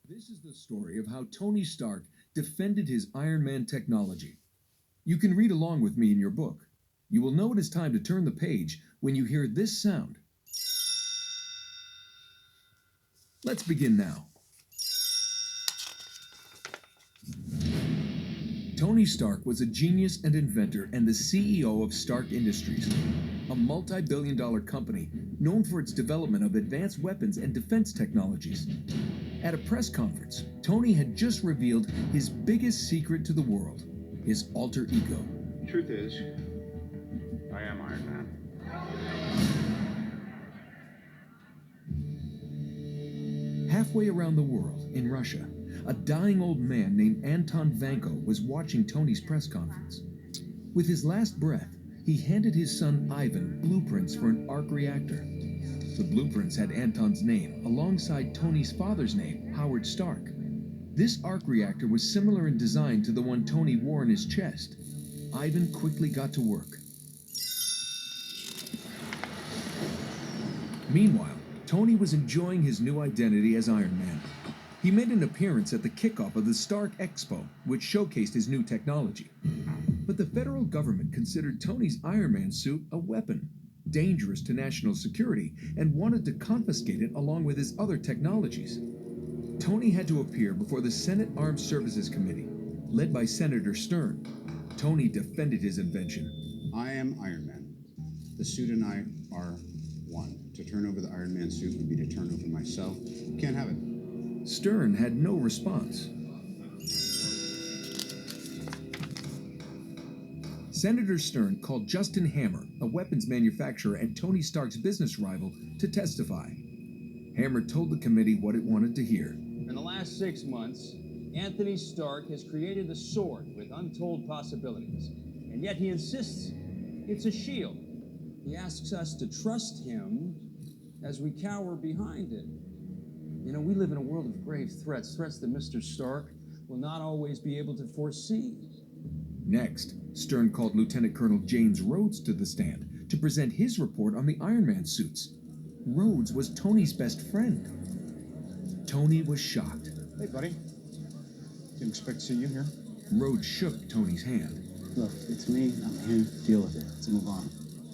This is the story of how Tony Stark defended his Iron Man technology. You can read along with me in your book. You will know it is time to turn the page when you hear this sound. Let's begin now. Tony Stark was a genius and inventor and the CEO of Stark Industries, a multi-billion-dollar company known for its development of advanced weapons and defense technologies. At a press conference, Tony had just revealed his biggest secret to the world, his alter ego. Truth is, I am Iron Man. Halfway around the world, in Russia, a dying old man named Anton Vanko was watching Tony's press conference. With his last breath, he handed his son Ivan blueprints for an arc reactor. The blueprints had Anton's name alongside Tony's father's name, Howard Stark. This arc reactor was similar in design to the one Tony wore in his chest. Ivan quickly got to work. Meanwhile, Tony was enjoying his new identity as Iron Man. He made an appearance at the kickoff of the Stark Expo, which showcased his new technology. But the federal government considered Tony's Iron Man suit a weapon, dangerous to national security, and wanted to confiscate it along with his other technologies. Tony had to appear before the Senate Armed Services Committee, led by Senator Stern. Tony defended his invention. I am Iron Man. The suit and I are one. To turn over the Iron Man suit would be to turn over myself. Can't have it. Stern had no response. Senator Stern called Justin Hammer, a weapons manufacturer and Tony Stark's business rival, to testify. Hammer told the committee what it wanted to hear. In the last 6 months, Anthony Stark has created a sword with untold possibilities, and yet he insists it's a shield. He asks us to trust him as we cower behind it. You know, we live in a world of grave threats that Mr. Stark will not always be able to foresee. Next, Stern called Lieutenant Colonel James Rhodes to the stand to present his report on the Iron Man suits. Rhodes was Tony's best friend. Tony was shocked. Hey, buddy. Didn't expect to see you here. Rhodes shook Tony's hand. Look, it's me. I'm here to deal with it. Let's move on.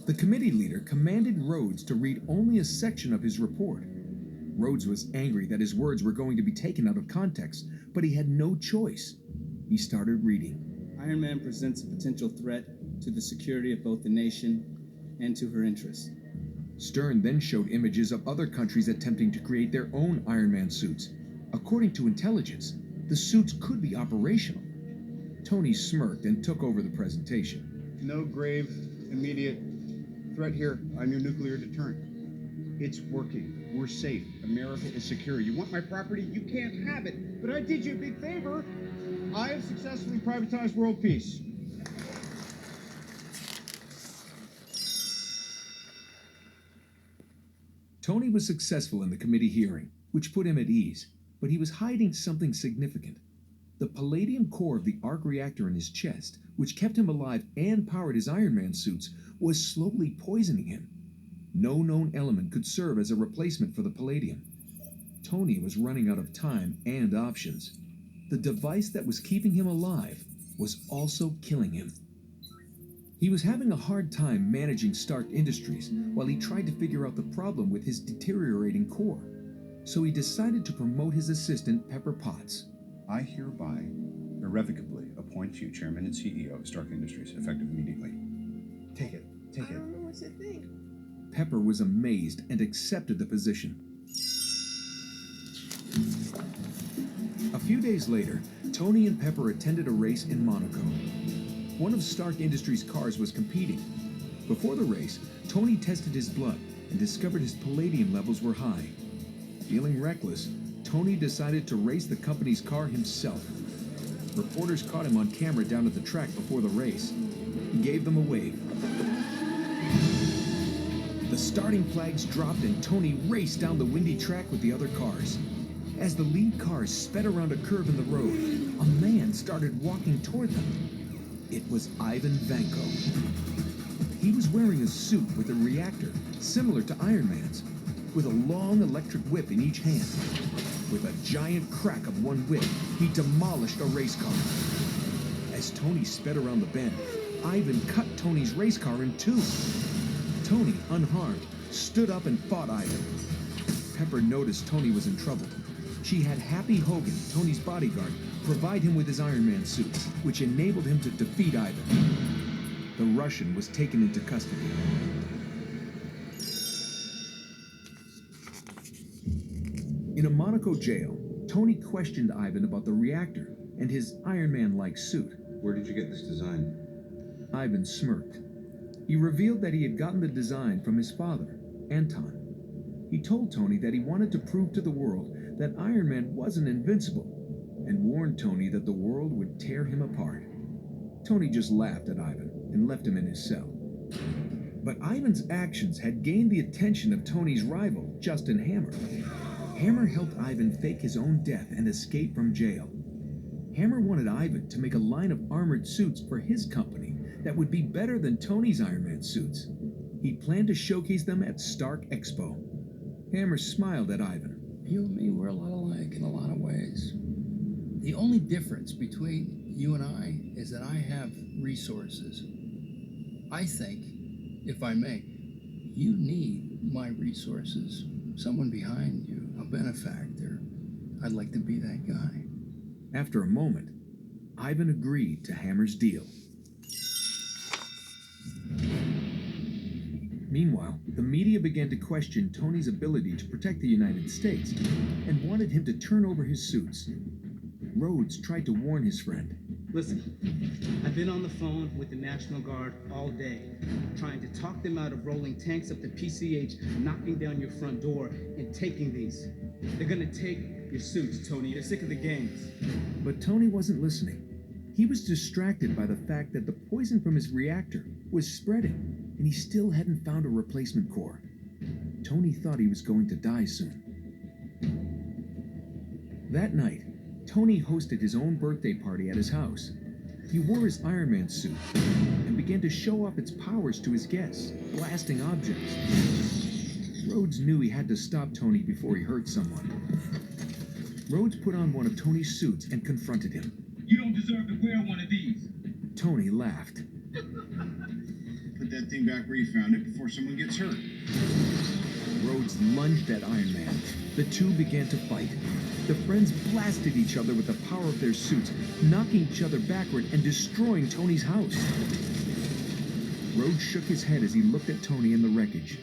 The committee leader commanded Rhodes to read only a section of his report. Rhodes was angry that his words were going to be taken out of context, but he had no choice. He started reading. Iron Man presents a potential threat to the security of both the nation and to her interests. Stern then showed images of other countries attempting to create their own Iron Man suits. According to intelligence, the suits could be operational. Tony smirked and took over the presentation. No grave, immediate threat here. I'm your nuclear deterrent. It's working. We're safe. America is secure. You want my property? You can't have it. But I did you a big favor. I have successfully privatized world peace. Tony was successful in the committee hearing, which put him at ease, but he was hiding something significant. The palladium core of the arc reactor in his chest, which kept him alive and powered his Iron Man suits, was slowly poisoning him. No known element could serve as a replacement for the palladium. Tony was running out of time and options. The device that was keeping him alive was also killing him. He was having a hard time managing Stark Industries while he tried to figure out the problem with his deteriorating core. So he decided to promote his assistant, Pepper Potts. I hereby irrevocably appoint you Chairman and CEO of Stark Industries, effective immediately. Take it. Take it. I don't know what to think. Pepper was amazed and accepted the position. A few days later, Tony and Pepper attended a race in Monaco. One of Stark Industries' cars was competing. Before the race, Tony tested his blood and discovered his palladium levels were high. Feeling reckless, Tony decided to race the company's car himself. Reporters caught him on camera down at the track before the race. He gave them a wave. The starting flags dropped and Tony raced down the windy track with the other cars. As the lead cars sped around a curve in the road, a man started walking toward them. It was Ivan Vanko. He was wearing a suit with a reactor similar to Iron Man's, with a long electric whip in each hand. With a giant crack of one whip, he demolished a race car. As Tony sped around the bend, Ivan cut Tony's race car in two. Tony, unharmed, stood up and fought Ivan. Pepper noticed Tony was in trouble. She had Happy Hogan, Tony's bodyguard, provide him with his Iron Man suit, which enabled him to defeat Ivan. The Russian was taken into custody. In a Monaco jail, Tony questioned Ivan about the reactor and his Iron Man-like suit. Where did you get this design? Ivan smirked. He revealed that he had gotten the design from his father, Anton. He told Tony that he wanted to prove to the world that Iron Man wasn't invincible, and warned Tony that the world would tear him apart. Tony just laughed at Ivan and left him in his cell. But Ivan's actions had gained the attention of Tony's rival, Justin Hammer. Hammer helped Ivan fake his own death and escape from jail. Hammer wanted Ivan to make a line of armored suits for his company that would be better than Tony's Iron Man suits. He planned to showcase them at Stark Expo. Hammer smiled at Ivan. You and me, we're a lot alike in a lot of ways. The only difference between you and I is that I have resources. I think, if I may, you need my resources. Someone behind you, a benefactor. I'd like to be that guy. After a moment, Ivan agreed to Hammer's deal. Meanwhile, the media began to question Tony's ability to protect the United States and wanted him to turn over his suits. Rhodes tried to warn his friend. Listen, I've been on the phone with the National Guard all day, trying to talk them out of rolling tanks up to PCH, knocking down your front door, and taking these. They're gonna take your suits, Tony. They're sick of the games. But Tony wasn't listening. He was distracted by the fact that the poison from his reactor was spreading, and he still hadn't found a replacement core. Tony thought he was going to die soon. That night, Tony hosted his own birthday party at his house. He wore his Iron Man suit and began to show off its powers to his guests, blasting objects. Rhodes knew he had to stop Tony before he hurt someone. Rhodes put on one of Tony's suits and confronted him. You don't deserve to wear one of these. Tony laughed. Put that thing back where you found it before someone gets hurt. Rhodes lunged at Iron Man. The two began to fight. The friends blasted each other with the power of their suits, knocking each other backward and destroying Tony's house. Rhodes shook his head as he looked at Tony in the wreckage,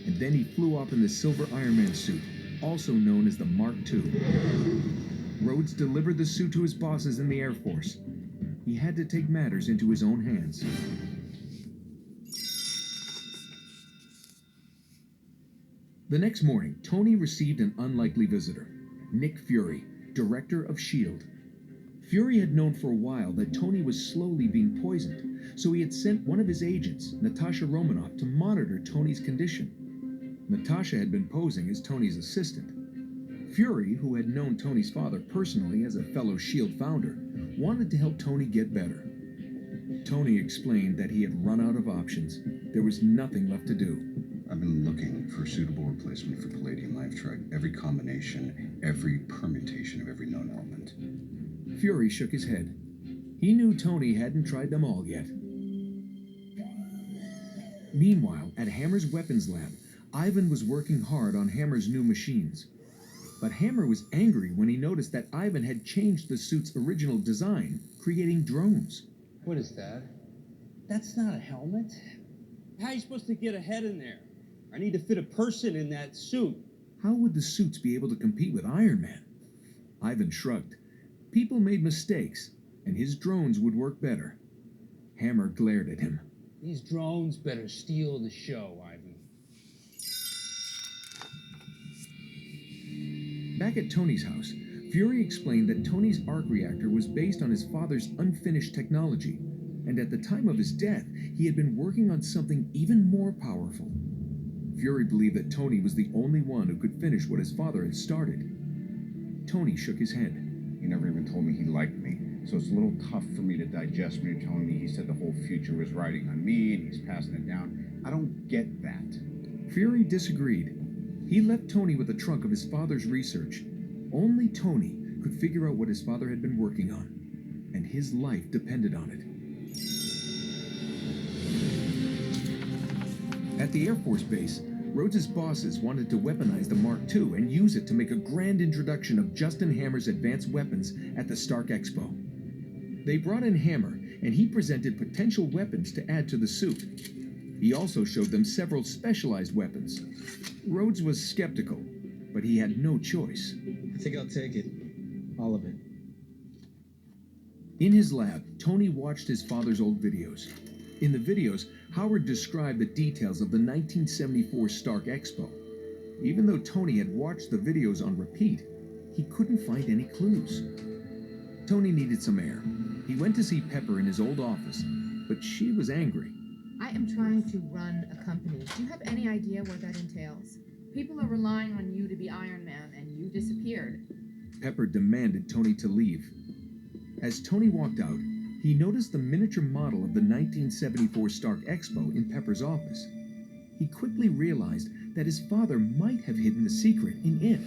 and then he flew off in the silver Iron Man suit, also known as the Mark II. Rhodes delivered the suit to his bosses in the Air Force. He had to take matters into his own hands. The next morning, Tony received an unlikely visitor, Nick Fury, director of S.H.I.E.L.D. Fury had known for a while that Tony was slowly being poisoned, so he had sent one of his agents, Natasha Romanoff, to monitor Tony's condition. Natasha had been posing as Tony's assistant. Fury, who had known Tony's father personally as a fellow S.H.I.E.L.D. founder, wanted to help Tony get better. Tony explained that he had run out of options. There was nothing left to do. I've been looking for a suitable replacement for palladium. I've tried every combination, every permutation of every known element. Fury shook his head. He knew Tony hadn't tried them all yet. Meanwhile, at Hammer's weapons lab, Ivan was working hard on Hammer's new machines. But Hammer was angry when he noticed that Ivan had changed the suit's original design, creating drones. What is that? That's not a helmet. How are you supposed to get a head in there? I need to fit a person in that suit. How would the suits be able to compete with Iron Man? Ivan shrugged. People made mistakes, and his drones would work better. Hammer glared at him. These drones better steal the show, Ivan. Back at Tony's house, Fury explained that Tony's arc reactor was based on his father's unfinished technology, and at the time of his death, he had been working on something even more powerful. Fury believed that Tony was the only one who could finish what his father had started. Tony shook his head. He never even told me he liked me, so it's a little tough for me to digest when you're telling me he said the whole future was riding on me and he's passing it down. I don't get that. Fury disagreed. He left Tony with the trunk of his father's research. Only Tony could figure out what his father had been working on, and his life depended on it. At the Air Force Base, Rhodes's bosses wanted to weaponize the Mark II and use it to make a grand introduction of Justin Hammer's advanced weapons at the Stark Expo. They brought in Hammer, and he presented potential weapons to add to the suit. He also showed them several specialized weapons. Rhodes was skeptical, but he had no choice. I think I'll take it. All of it. In his lab, Tony watched his father's old videos. In the videos, Howard described the details of the 1974 Stark Expo. Even though Tony had watched the videos on repeat, he couldn't find any clues. Tony needed some air. He went to see Pepper in his old office, but she was angry. I am trying to run a company. Do you have any idea what that entails? People are relying on you to be Iron Man, and you disappeared. Pepper demanded Tony to leave. As Tony walked out, he noticed the miniature model of the 1974 Stark Expo in Pepper's office. He quickly realized that his father might have hidden the secret in it.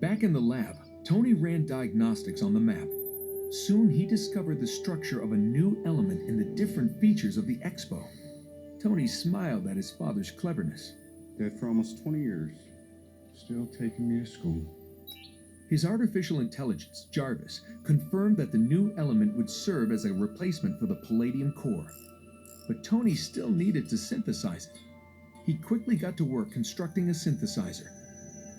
Back in the lab, Tony ran diagnostics on the map. Soon he discovered the structure of a new element in the different features of the Expo. Tony smiled at his father's cleverness. Dead for almost 20 years. Still taking me to school. His artificial intelligence, Jarvis, confirmed that the new element would serve as a replacement for the palladium core. But Tony still needed to synthesize it. He quickly got to work constructing a synthesizer.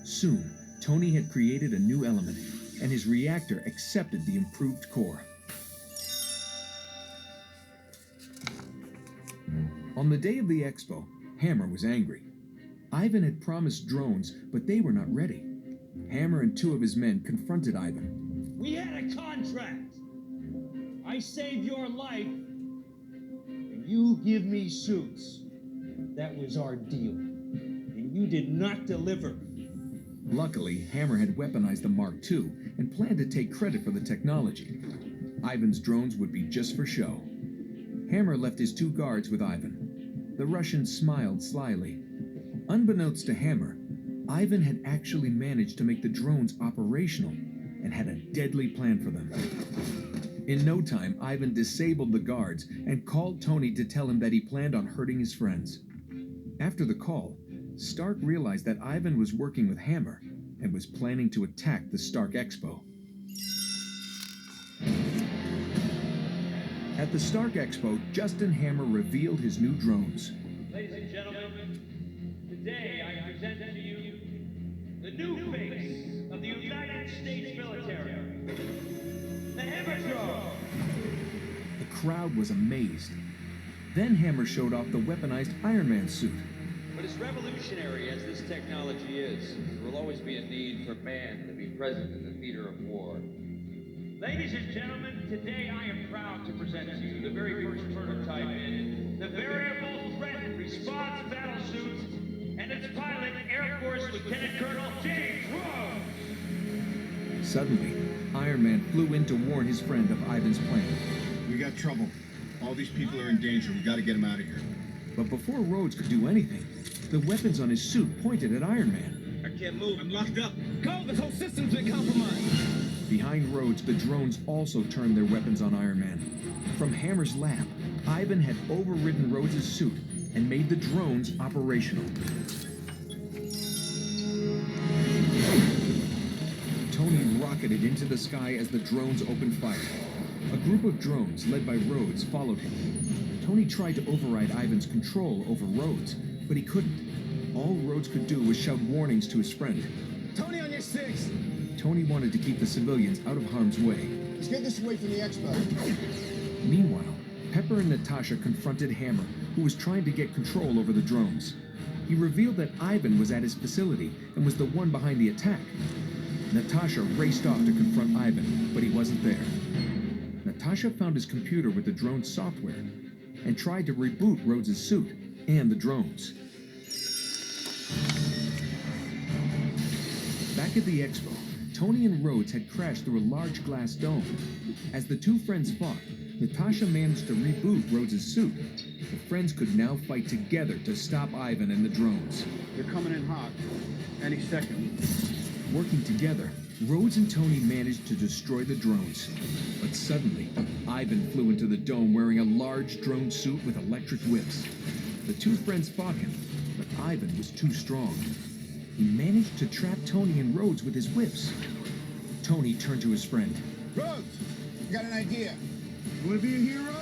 Soon, Tony had created a new element, and his reactor accepted the improved core. On the day of the expo, Hammer was angry. Ivan had promised drones, but they were not ready. Hammer and two of his men confronted Ivan. We had a contract. I saved your life, and you give me suits. That was our deal, and you did not deliver. Luckily, Hammer had weaponized the Mark II and planned to take credit for the technology. Ivan's drones would be just for show. Hammer left his two guards with Ivan. The Russian smiled slyly. Unbeknownst to Hammer, Ivan had actually managed to make the drones operational and had a deadly plan for them. In no time, Ivan disabled the guards and called Tony to tell him that he planned on hurting his friends. After the call, Stark realized that Ivan was working with Hammer and was planning to attack the Stark Expo. At the Stark Expo, Justin Hammer revealed his new drones. Ladies and gentlemen, today I present to you the new face of the United States military, the Hammer Drone. The crowd was amazed. Then Hammer showed off the weaponized Iron Man suit. But as revolutionary as this technology is, there will always be a need for man to be present in the theater of war. Ladies and gentlemen, today I am proud to present to you the very first prototype in the Variable Threat Response Battle Suit and its pilot, Air Force Lieutenant Colonel James Rhodes. Suddenly, Iron Man flew in to warn his friend of Ivan's plan. We got trouble. All these people are in danger. We got to get them out of here. But before Rhodes could do anything, the weapons on his suit pointed at Iron Man. I can't move. I'm locked up. Go! This whole system's been compromised. Behind Rhodes, the drones also turned their weapons on Iron Man. From Hammer's lab, Ivan had overridden Rhodes' suit and made the drones operational. Tony rocketed into the sky as the drones opened fire. A group of drones, led by Rhodes, followed him. Tony tried to override Ivan's control over Rhodes, but he couldn't. All Rhodes could do was shout warnings to his friend. Tony, on your six! Tony wanted to keep the civilians out of harm's way. Let's get this away from the expo. Meanwhile, Pepper and Natasha confronted Hammer, who was trying to get control over the drones. He revealed that Ivan was at his facility and was the one behind the attack. Natasha raced off to confront Ivan, but he wasn't there. Natasha found his computer with the drone software and tried to reboot Rhodes' suit and the drones. Back at the expo, Tony and Rhodes had crashed through a large glass dome. As the two friends fought, Natasha managed to reboot Rhodes' suit. The friends could now fight together to stop Ivan and the drones. They're coming in hot. Any second. Working together, Rhodes and Tony managed to destroy the drones. But suddenly, Ivan flew into the dome wearing a large drone suit with electric whips. The two friends fought him, but Ivan was too strong. He managed to trap Tony and Rhodes with his whips. Tony turned to his friend. Rhodes, I got an idea. You want to be a hero?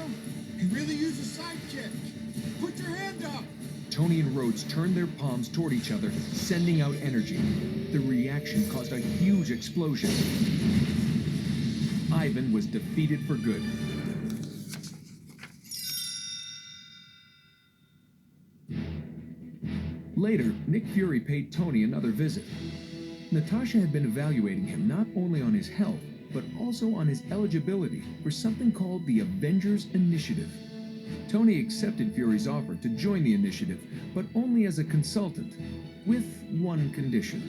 You really use a sidekick. Put your hand up. Tony and Rhodes turned their palms toward each other, sending out energy. The reaction caused a huge explosion. Ivan was defeated for good. Later, Nick Fury paid Tony another visit. Natasha had been evaluating him not only on his health, but also on his eligibility for something called the Avengers Initiative. Tony accepted Fury's offer to join the initiative, but only as a consultant, with one condition.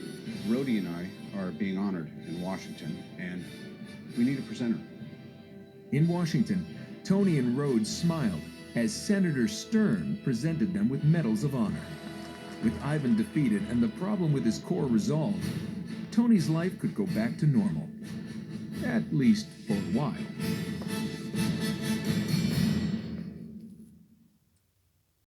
Rhodey and I are being honored in Washington, and we need a presenter. In Washington, Tony and Rhodes smiled as Senator Stern presented them with medals of honor. With Ivan defeated and the problem with his core resolved, Tony's life could go back to normal. At least for a while.